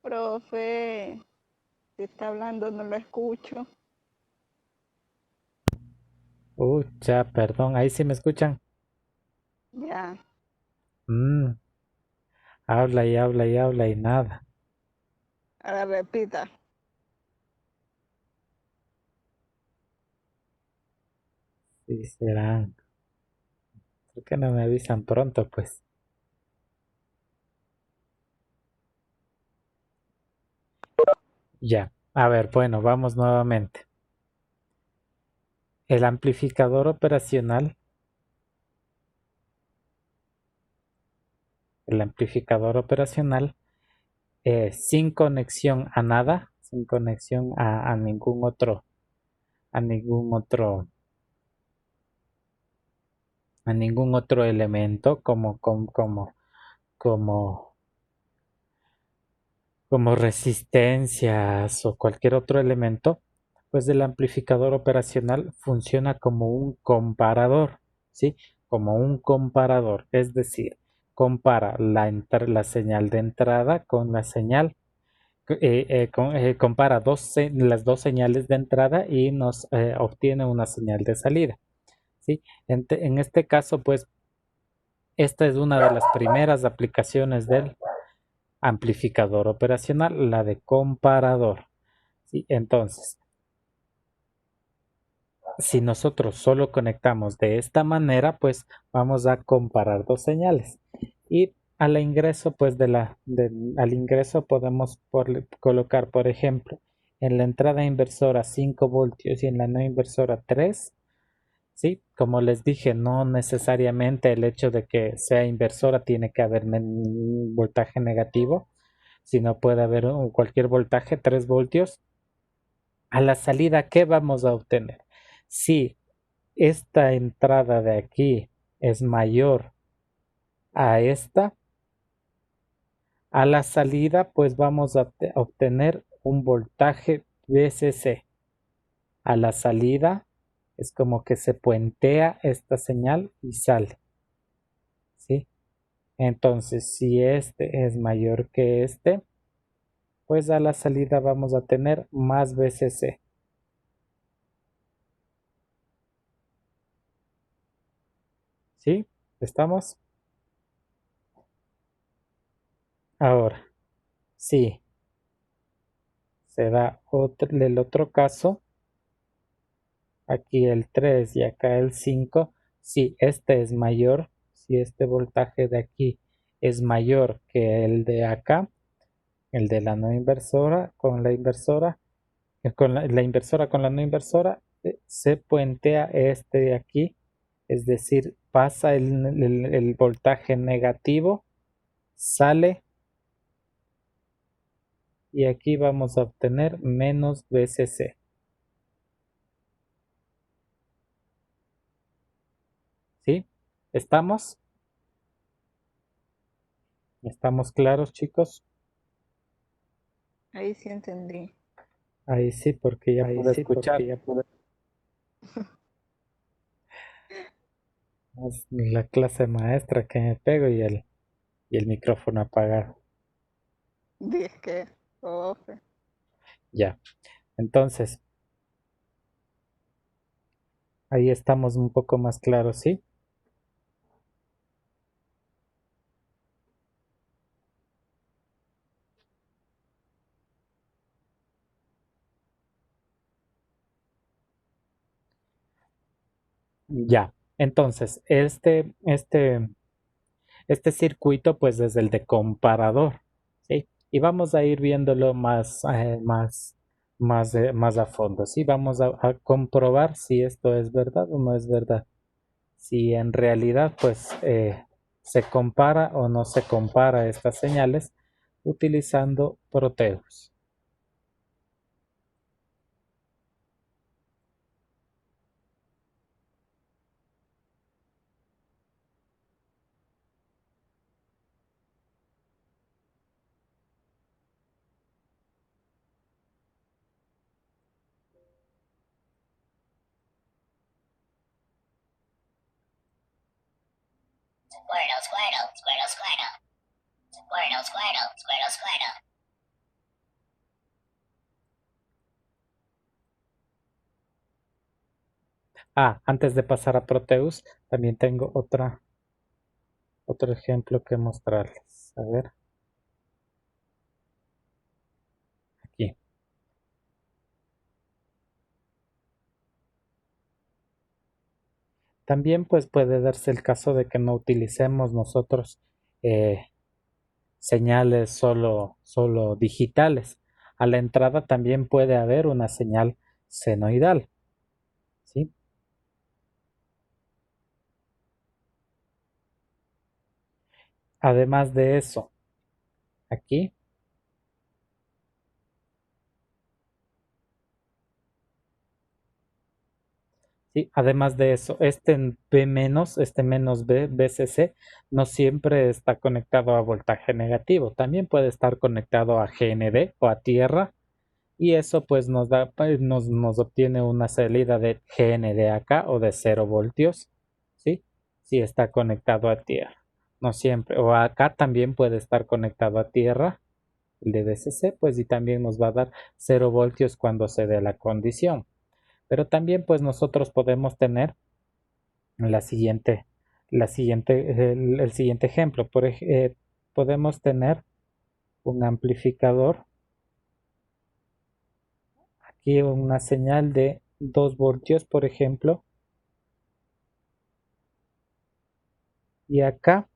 Profe, si está hablando no lo escucho. Ya, perdón, ahí sí me escuchan. Ya, Mm, habla y habla y habla y nada. ahora repita. Sí, serán. ¿Por qué no me avisan pronto, pues? Ya. A ver, bueno, vamos nuevamente. El amplificador operacional. El amplificador operacional sin conexión a nada, sin conexión a ningún otro, a ningún otro, a ningún otro elemento como, como resistencias o cualquier otro elemento, pues el amplificador operacional funciona como un comparador, ¿sí? Como un comparador, es decir, compara la señal de entrada con la señal compara las dos señales de entrada y nos obtiene una señal de salida. ¿Sí? En este caso, pues, esta es una de las primeras aplicaciones del amplificador operacional, la de comparador. ¿Sí? Entonces, si nosotros solo conectamos de esta manera, pues vamos a comparar dos señales. Y al ingreso, pues al ingreso podemos colocar, por ejemplo, en la entrada inversora 5 voltios y en la no inversora 3. Sí, como les dije, no necesariamente el hecho de que sea inversora tiene que haber un voltaje negativo, sino puede haber cualquier voltaje, 3 voltios. A la salida, ¿qué vamos a obtener? Si esta entrada de aquí es mayor a esta, a la salida pues vamos a obtener un voltaje VCC. A la salida es como que se puentea esta señal y sale, ¿sí? Entonces, si este es mayor que este, pues a la salida vamos a tener más VCC. ¿Sí? ¿Estamos? Ahora, sí, se da el otro caso, aquí el 3 y acá el 5. Si este es mayor, si este voltaje de aquí es mayor que el de acá, el de la no inversora con la inversora, con la inversora con la no inversora, se puentea este de aquí, es decir, pasa el voltaje negativo, sale y aquí vamos a obtener menos VCC. ¿Sí? ¿Estamos? ¿Estamos claros, chicos? Ahí sí entendí. Ahí sí, porque ya Ahí pude sí, porque escuchar ya pude. más la clase maestra que me pego y el micrófono apagado. Dije que, profe. Ya. Entonces, ahí estamos un poco más claros, ¿sí? Ya. Entonces, este circuito, pues, es el de comparador, ¿sí? Y vamos a ir viéndolo más a fondo, ¿sí? Vamos a comprobar si esto es verdad o no es verdad. Si en realidad, pues, se compara o no se compara estas señales utilizando Proteus. Squirtle, squirtle, squirtle, squirtle. Squirtle, squirtle, squirtle, squirtle. Antes de pasar a Proteus, también tengo otro ejemplo que mostrarles. A ver, aquí. También pues puede darse el caso de que no utilicemos nosotros señales solo digitales. A la entrada también puede haber una señal senoidal, ¿sí? Además de eso, aquí sí, además de eso, este B-, este menos B, BCC, no siempre está conectado a voltaje negativo. También puede estar conectado a GND o a tierra. Y eso pues nos da, pues, nos obtiene una salida de GND acá o de 0 voltios. ¿Sí? Si está conectado a tierra. No siempre. O acá también puede estar conectado a tierra. El de BCC, pues y también nos va a dar 0 voltios cuando se dé la condición. Pero también pues nosotros podemos tener el siguiente ejemplo. Podemos tener un amplificador, aquí una señal de 2 voltios, por ejemplo, y acá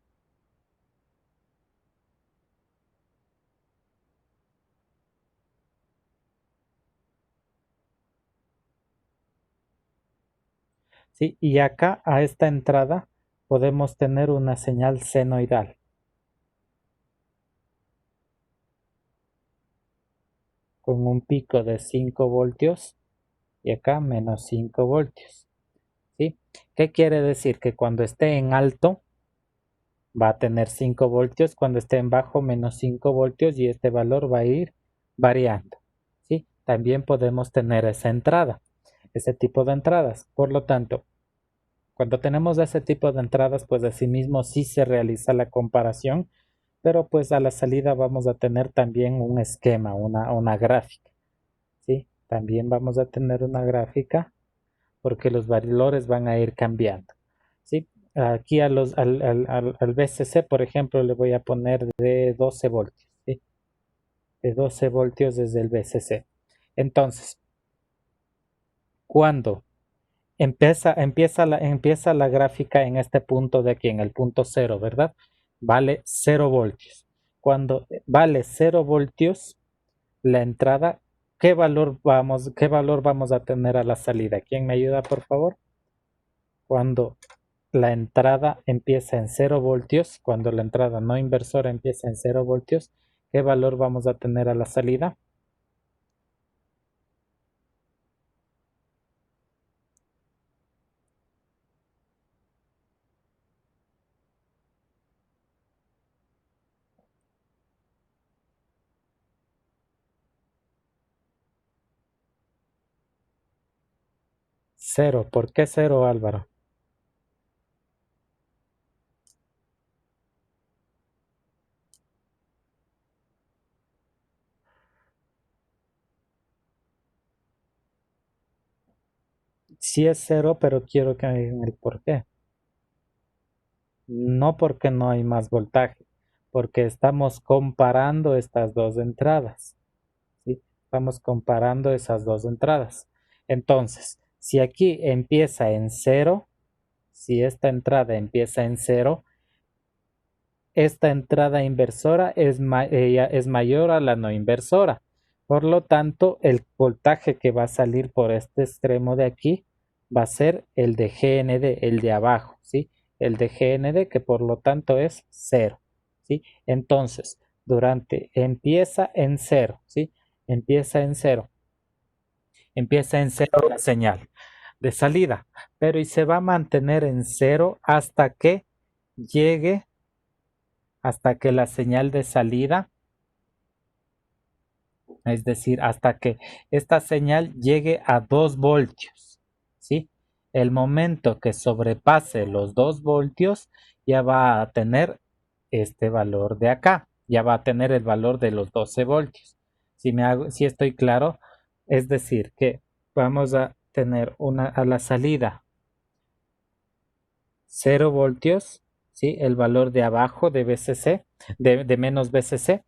¿sí? Y acá a esta entrada podemos tener una señal senoidal. Con un pico de 5 voltios y acá menos 5 voltios. ¿Sí? ¿Qué quiere decir? Que cuando esté en alto va a tener 5 voltios, cuando esté en bajo menos 5 voltios y este valor va a ir variando. ¿Sí? También podemos tener esa entrada, ese tipo de entradas. Por lo tanto, cuando tenemos ese tipo de entradas, pues asimismo sí se realiza la comparación, pero pues a la salida vamos a tener también un esquema, una gráfica, ¿sí? También vamos a tener una gráfica porque los valores van a ir cambiando, ¿sí? Aquí al BCC, por ejemplo, le voy a poner de 12 voltios, ¿sí? De 12 voltios desde el BCC. Entonces, cuando empieza la gráfica en este punto de aquí, en el punto 0, ¿verdad? Vale 0 voltios. Cuando vale 0 voltios, la entrada, qué valor vamos a tener a la salida? ¿Quién me ayuda, por favor? Cuando la entrada empieza en 0 voltios, cuando la entrada no inversora empieza en 0 voltios, ¿qué valor vamos a tener a la salida? Cero. ¿Por qué 0, Álvaro? Sí es 0, pero quiero que me digan el por qué. No porque no hay más voltaje, porque estamos comparando estas dos entradas, ¿sí? Estamos comparando esas dos entradas. Entonces, si aquí empieza en 0, si esta entrada empieza en 0, esta entrada inversora es mayor a la no inversora. Por lo tanto, el voltaje que va a salir por este extremo de aquí va a ser el de GND, el de abajo, ¿sí? El de GND, que por lo tanto es 0, ¿sí? Entonces, empieza en 0, ¿sí? Empieza en 0. Empieza en 0 la señal de salida, pero y se va a mantener en 0 hasta que la señal de salida, es decir, hasta que esta señal llegue a 2 voltios, ¿sí? El momento que sobrepase los 2 voltios ya va a tener este valor de acá, ya va a tener el valor de los 12 voltios. Si estoy claro, es decir, que vamos a tener a la salida 0 voltios, ¿sí? El valor de abajo de BCC, de menos BCC,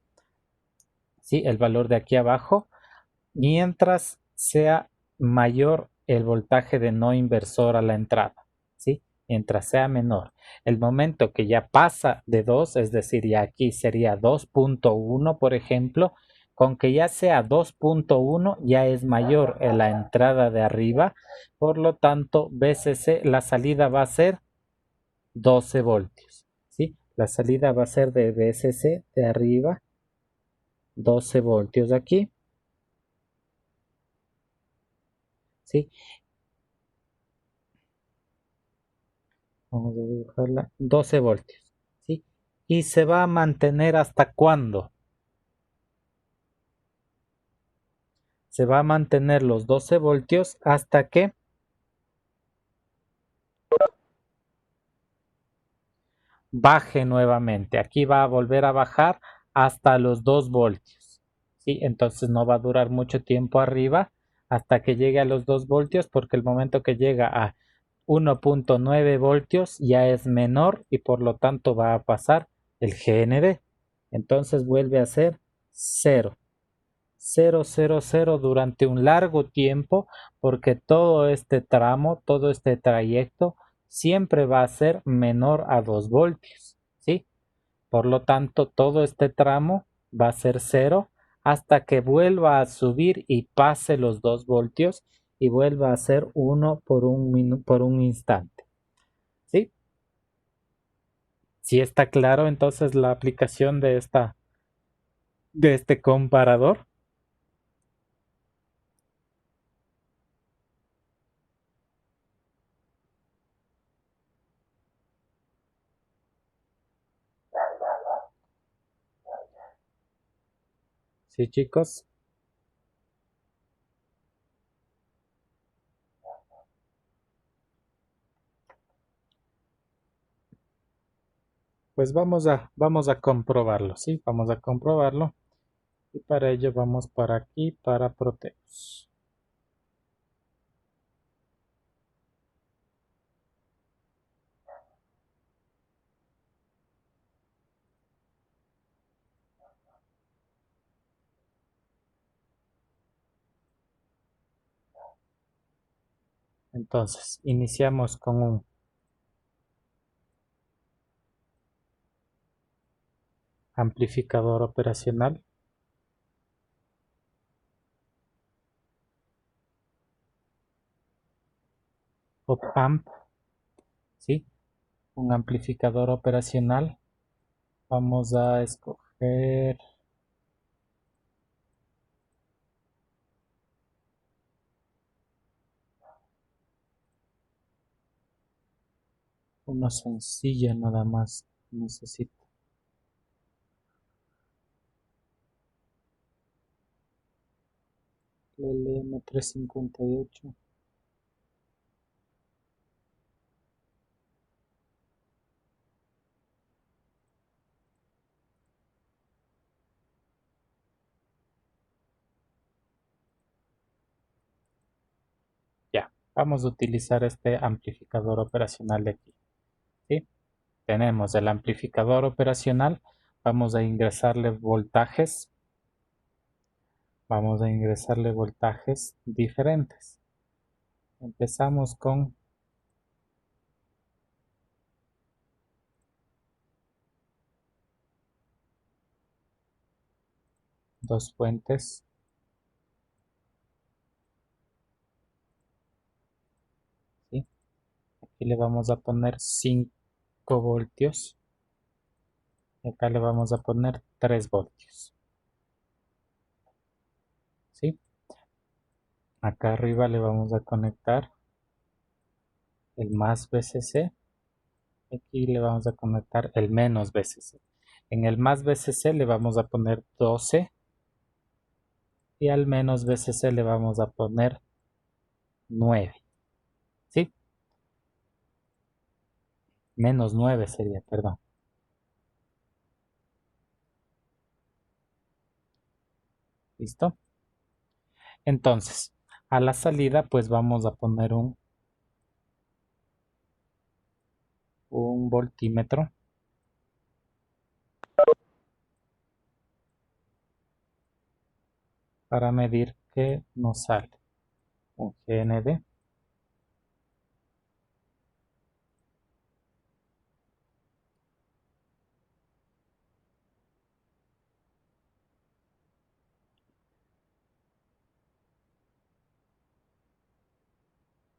¿sí? El valor de aquí abajo, mientras sea mayor el voltaje de no inversor a la entrada, ¿sí? mientras sea menor. El momento que ya pasa de 2, es decir, ya aquí sería 2.1, por ejemplo, con que ya sea 2.1 ya es mayor en la entrada de arriba, por lo tanto, BCC, la salida va a ser 12 voltios, ¿sí? La salida va a ser de BCC de arriba, 12 voltios aquí, ¿sí? Vamos a dibujarla, 12 voltios, ¿sí? Y se va a mantener ¿hasta cuándo? Se va a mantener los 12 voltios hasta que baje nuevamente. Aquí va a volver a bajar hasta los 2 voltios, ¿sí? Entonces no va a durar mucho tiempo arriba hasta que llegue a los 2 voltios, porque el momento que llega a 1.9 voltios ya es menor y por lo tanto va a pasar el GND. Entonces vuelve a ser 0. 0, 0, 0 durante un largo tiempo, porque todo este tramo, todo este trayecto siempre va a ser menor a 2 voltios, ¿sí? Por lo tanto, todo este tramo va a ser 0 hasta que vuelva a subir y pase los 2 voltios y vuelva a ser 1 por un instante, ¿sí? Si está claro entonces la aplicación de este comparador. ¿Sí, chicos? Pues vamos a comprobarlo, ¿sí? Vamos a comprobarlo. Y para ello vamos para aquí, para Proteus. Entonces, iniciamos con un amplificador operacional. Op-amp, ¿sí? Un amplificador operacional. Vamos a escoger uno sencillo nada más. Necesito LM358. Ya, vamos a utilizar este amplificador operacional de aquí, ¿sí? Tenemos el amplificador operacional. Vamos a ingresarle voltajes. Vamos a ingresarle voltajes diferentes. Empezamos con dos fuentes. ¿Sí? Aquí le vamos a poner 5 voltios. Y acá le vamos a poner 3 voltios. ¿Sí? Acá arriba le vamos a conectar el más VCC. Aquí le vamos a conectar el menos VCC. En el más VCC le vamos a poner 12 y al menos VCC le vamos a poner 9. ¿Sí? Menos 9 sería, perdón. ¿Listo? Entonces, a la salida pues vamos a poner un voltímetro. Para medir que nos sale un GND.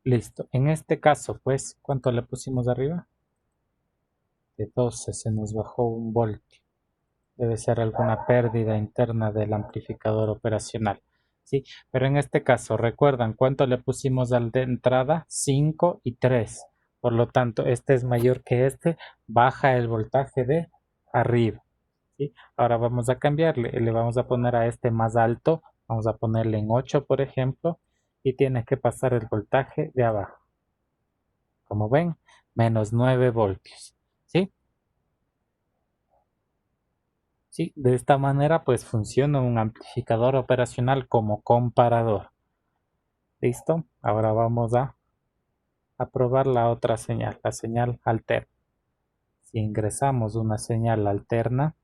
Listo. En este caso, pues, ¿cuánto le pusimos arriba? De 12, se nos bajó 1 voltio. Debe ser alguna pérdida interna del amplificador operacional. ¿Sí? Pero en este caso, ¿recuerdan cuánto le pusimos al de entrada? 5 y 3. Por lo tanto, este es mayor que este, baja el voltaje de arriba. ¿Sí? Ahora vamos a cambiarle, le vamos a poner a este más alto, vamos a ponerle en 8, por ejemplo, y tiene que pasar el voltaje de abajo. Como ven, menos 9 voltios. ¿Sí? Sí, de esta manera pues funciona un amplificador operacional como comparador. ¿Listo? Ahora vamos a probar la otra señal, la señal alterna. Si ingresamos una señal alterna,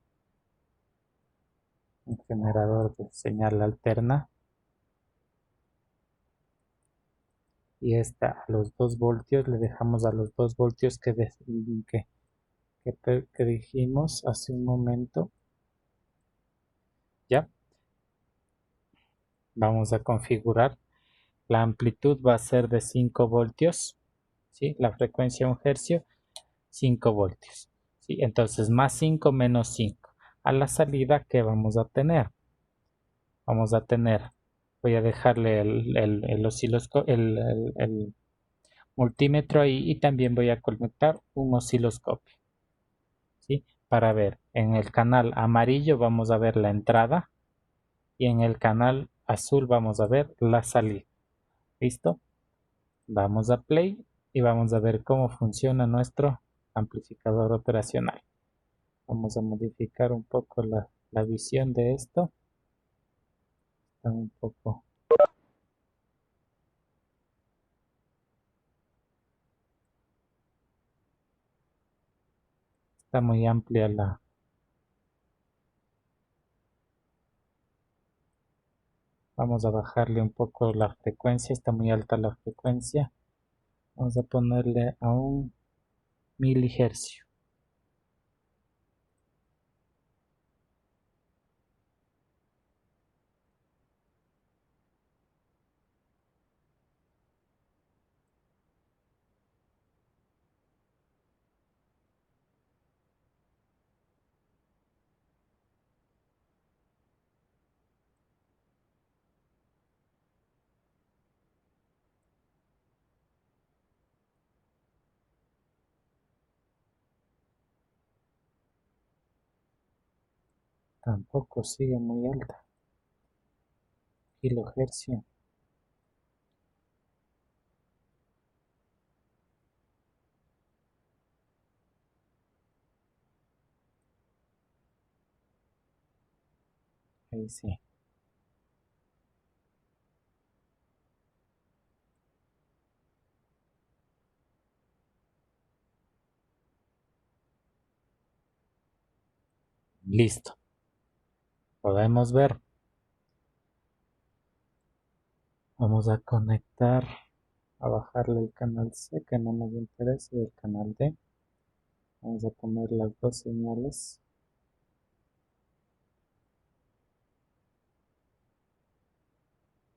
un generador de señal alterna, y esta a los 2 voltios, le dejamos a los 2 voltios que dijimos hace un momento. Ya, vamos a configurar. La amplitud va a ser de 5 voltios, ¿sí? La frecuencia 1 hercio, 5 voltios, ¿sí? Entonces, más 5 menos 5. A la salida, ¿qué vamos a tener? Vamos a tener, voy a dejarle el osciloscopio, el multímetro ahí, y también voy a conectar un osciloscopio, ¿sí? Para ver, en el canal amarillo vamos a ver la entrada y en el canal azul vamos a ver la salida. ¿Listo? Vamos a play y vamos a ver cómo funciona nuestro amplificador operacional. Vamos a modificar un poco la visión de esto. Está un poco... Está muy amplia la... Vamos a bajarle un poco la frecuencia. Está muy alta la frecuencia. Vamos a ponerle a 1 milihercio. Tampoco sigue muy alta. Kilohercio. Ahí sí. Listo. Podemos ver. Vamos a conectar, a bajarle el canal C que no nos interesa, y el canal D. Vamos a poner las dos señales.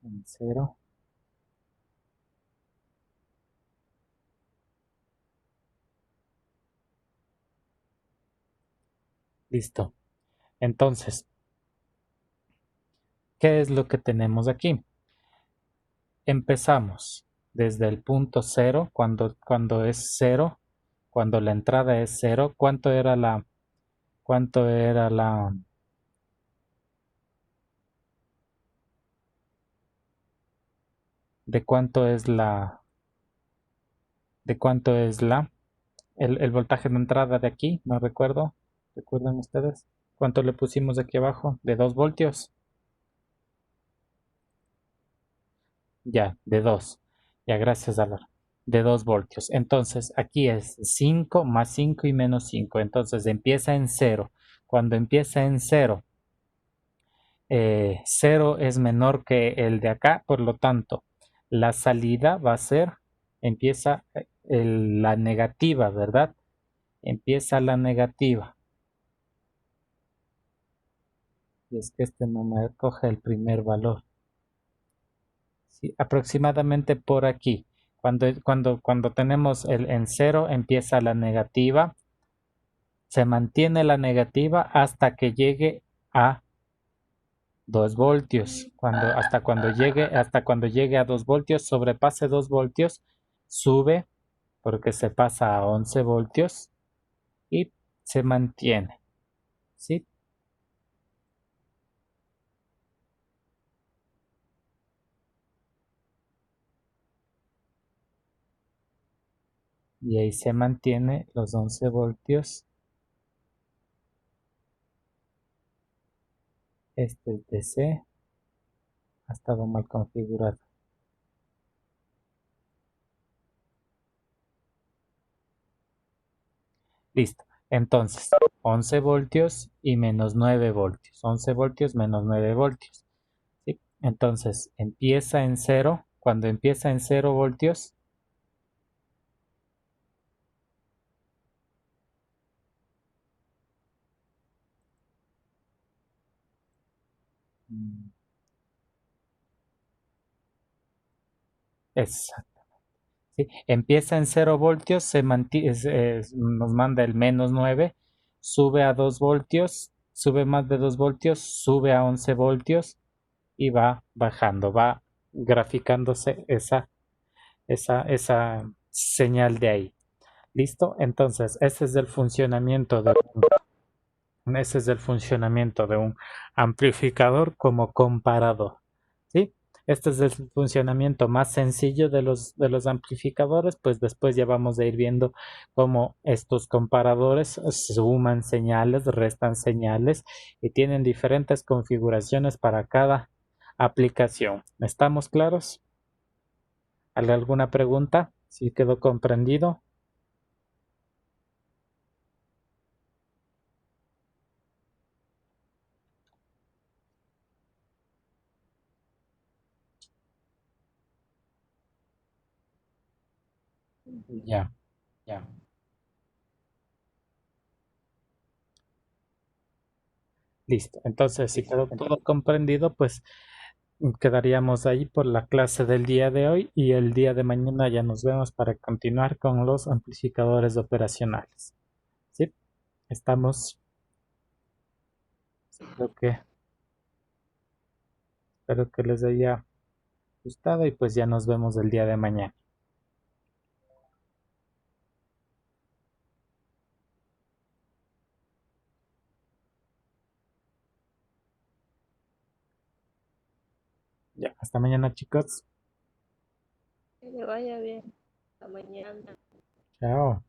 En 0. Listo. Entonces, ¿qué es lo que tenemos aquí? Empezamos desde el punto 0, cuando es 0, cuando la entrada es 0. Cuánto era de cuánto es el voltaje de entrada de aquí? No recuerdo. ¿Recuerdan ustedes? ¿Cuánto le pusimos aquí abajo? ¿De 2 voltios? Ya, de 2. Ya, gracias, Alar. De 2 voltios. Entonces, aquí es 5 más 5 y menos 5. Entonces, empieza en 0. Cuando empieza en 0, 0 es menor que el de acá. Por lo tanto, la salida va a ser, empieza la negativa, ¿verdad? Empieza la negativa. Y es que este no me coge el primer valor. Sí, aproximadamente por aquí. Cuando tenemos el en cero, empieza la negativa, se mantiene la negativa hasta que llegue a 2 voltios. Hasta cuando llegue a 2 voltios, sobrepase 2 voltios, sube porque se pasa a 11 voltios y se mantiene. ¿Sí? Y ahí se mantiene los 11 voltios. Este es DC. Ha estado mal configurado. Listo. Entonces, 11 voltios y menos 9 voltios. 11 voltios menos 9 voltios. ¿Sí? Entonces, empieza en 0. Cuando empieza en 0 voltios, exacto. ¿Sí? Empieza en 0 voltios, nos manda el menos 9, sube a 2 voltios, sube más de 2 voltios, sube a 11 voltios y va bajando, va graficándose esa señal de ahí. ¿Listo? Entonces, ese es el funcionamiento de un amplificador como comparador. ¿Sí? Este es el funcionamiento más sencillo de los amplificadores, pues después ya vamos a ir viendo cómo estos comparadores suman señales, restan señales y tienen diferentes configuraciones para cada aplicación. ¿Estamos claros? ¿Alguna pregunta? ¿Sí quedó comprendido? Ya, ya. Listo. Entonces, si quedó todo comprendido, pues quedaríamos ahí por la clase del día de hoy y el día de mañana ya nos vemos para continuar con los amplificadores operacionales. ¿Sí? Estamos. Creo que espero que les haya gustado y pues ya nos vemos el día de mañana. Ya, hasta mañana, chicos. Que le vaya bien. Hasta mañana. Chao.